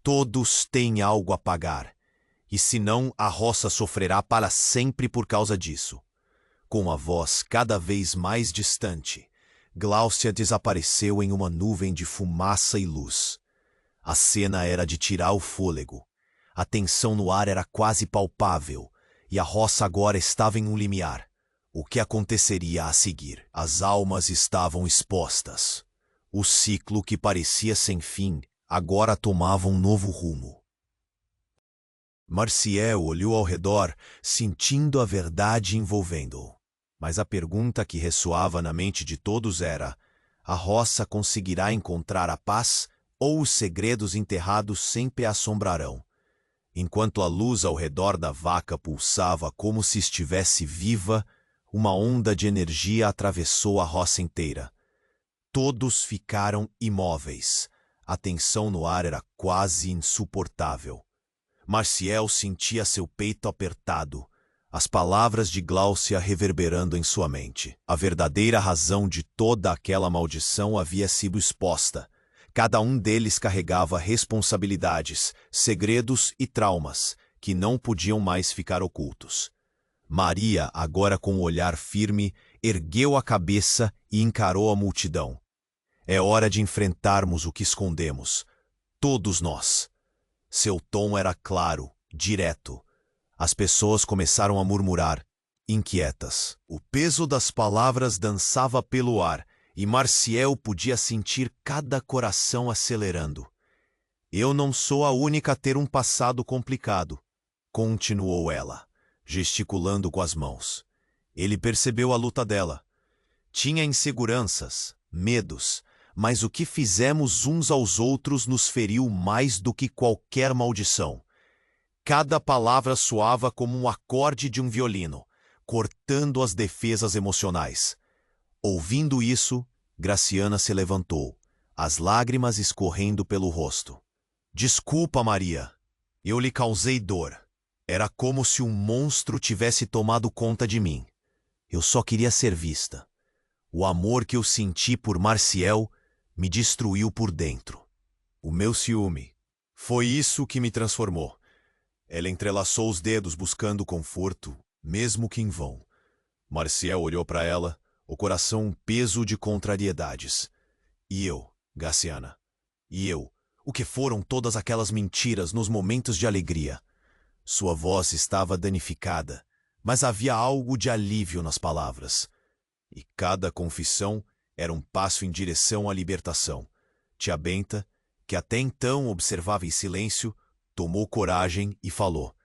Todos têm algo a pagar. E senão a roça sofrerá para sempre por causa disso. Com a voz cada vez mais distante, Gláucia desapareceu em uma nuvem de fumaça e luz. A cena era de tirar o fôlego. A tensão no ar era quase palpável, e a roça agora estava em um limiar. O que aconteceria a seguir? As almas estavam expostas. O ciclo que parecia sem fim agora tomava um novo rumo. Marcial olhou ao redor, sentindo a verdade envolvendo-o. Mas a pergunta que ressoava na mente de todos era: a roça conseguirá encontrar a paz ou os segredos enterrados sempre a assombrarão? Enquanto a luz ao redor da vaca pulsava como se estivesse viva, uma onda de energia atravessou a roça inteira. Todos ficaram imóveis. A tensão no ar era quase insuportável. Marcial sentia seu peito apertado, as palavras de Gláucia reverberando em sua mente. A verdadeira razão de toda aquela maldição havia sido exposta. Cada um deles carregava responsabilidades, segredos e traumas que não podiam mais ficar ocultos. Maria, agora com o olhar firme, ergueu a cabeça e encarou a multidão. É hora de enfrentarmos o que escondemos. Todos nós. Seu tom era claro, direto. As pessoas começaram a murmurar, inquietas. O peso das palavras dançava pelo ar, e Marcial podia sentir cada coração acelerando. Eu não sou a única a ter um passado complicado, continuou ela, gesticulando com as mãos. Ele percebeu a luta dela. Tinha inseguranças, medos, mas o que fizemos uns aos outros nos feriu mais do que qualquer maldição. Cada palavra soava como um acorde de um violino, cortando as defesas emocionais. Ouvindo isso, Graciana se levantou, as lágrimas escorrendo pelo rosto. Desculpa, Maria. Eu lhe causei dor. Era como se um monstro tivesse tomado conta de mim. Eu só queria ser vista. O amor que eu senti por Marcial me destruiu por dentro. O meu ciúme. Foi isso que me transformou. Ela entrelaçou os dedos buscando conforto, mesmo que em vão. Marcial olhou para ela, o coração um peso de contrariedades. E eu, Graciana? E eu? O que foram todas aquelas mentiras nos momentos de alegria? Sua voz estava danificada, mas havia algo de alívio nas palavras. E cada confissão era um passo em direção à libertação. Tia Benta, que até então observava em silêncio, tomou coragem e falou: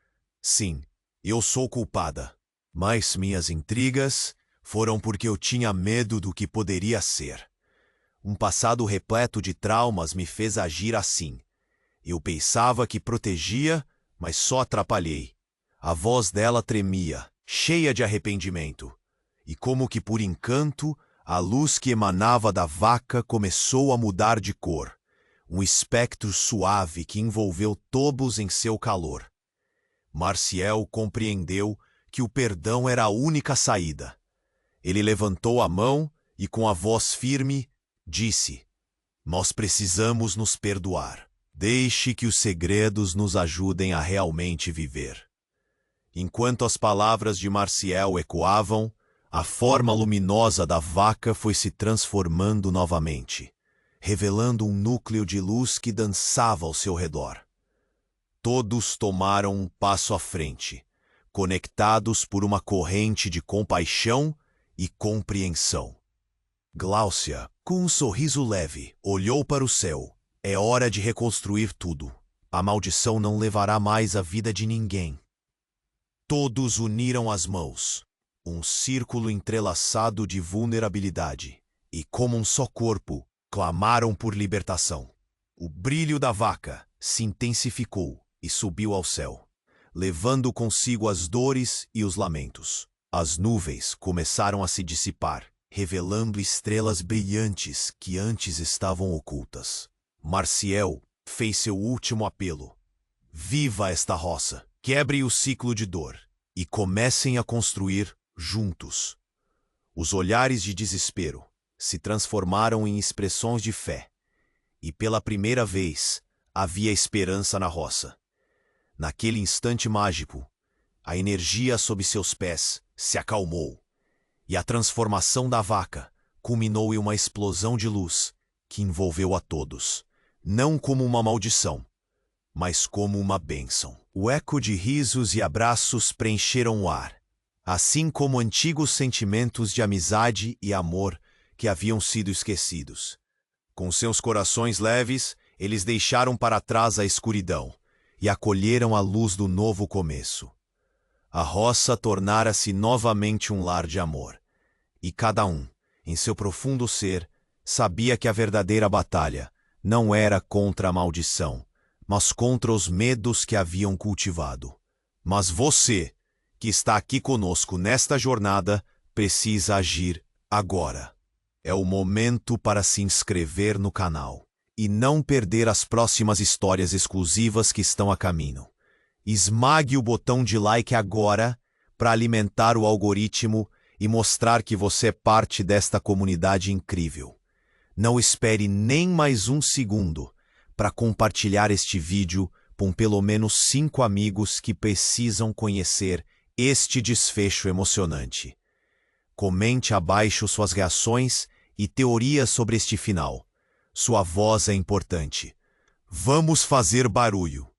Sim, eu sou culpada, mas minhas intrigas foram porque eu tinha medo do que poderia ser. Um passado repleto de traumas me fez agir assim. Eu pensava que protegia, mas só atrapalhei. A voz dela tremia, cheia de arrependimento. E como que por encanto, a luz que emanava da vaca começou a mudar de cor. Um espectro suave que envolveu todos em seu calor. Marcial compreendeu que o perdão era a única saída. Ele levantou a mão e, com a voz firme, disse: Nós precisamos nos perdoar. Deixe que os segredos nos ajudem a realmente viver. Enquanto as palavras de Marcial ecoavam, a forma luminosa da vaca foi se transformando novamente, revelando um núcleo de luz que dançava ao seu redor. Todos tomaram um passo à frente, conectados por uma corrente de compaixão e compreensão. Gláucia, com um sorriso leve, olhou para o céu. É hora de reconstruir tudo. A maldição não levará mais a vida de ninguém. Todos uniram as mãos, um círculo entrelaçado de vulnerabilidade, e como um só corpo, clamaram por libertação. O brilho da vaca se intensificou e subiu ao céu, levando consigo as dores e os lamentos. As nuvens começaram a se dissipar, revelando estrelas brilhantes que antes estavam ocultas. Marcial fez seu último apelo. Viva esta roça, quebre o ciclo de dor e comecem a construir juntos. Os olhares de desespero se transformaram em expressões de fé, e pela primeira vez havia esperança na roça. Naquele instante mágico, a energia sob seus pés se acalmou, e a transformação da vaca culminou em uma explosão de luz que envolveu a todos, não como uma maldição, mas como uma bênção. O eco de risos e abraços preencheram o ar, assim como antigos sentimentos de amizade e amor que haviam sido esquecidos. Com seus corações leves, eles deixaram para trás a escuridão e acolheram a luz do novo começo. A roça tornara-se novamente um lar de amor, e cada um, em seu profundo ser, sabia que a verdadeira batalha não era contra a maldição, mas contra os medos que haviam cultivado. Mas você, que está aqui conosco nesta jornada, precisa agir agora. É o momento para se inscrever no canal e não perder as próximas histórias exclusivas que estão a caminho. Esmague o botão de like agora para alimentar o algoritmo e mostrar que você é parte desta comunidade incrível. Não espere nem mais um segundo para compartilhar este vídeo com pelo menos 5 amigos que precisam conhecer este desfecho emocionante. Comente abaixo suas reações e teorias sobre este final. Sua voz é importante. Vamos fazer barulho.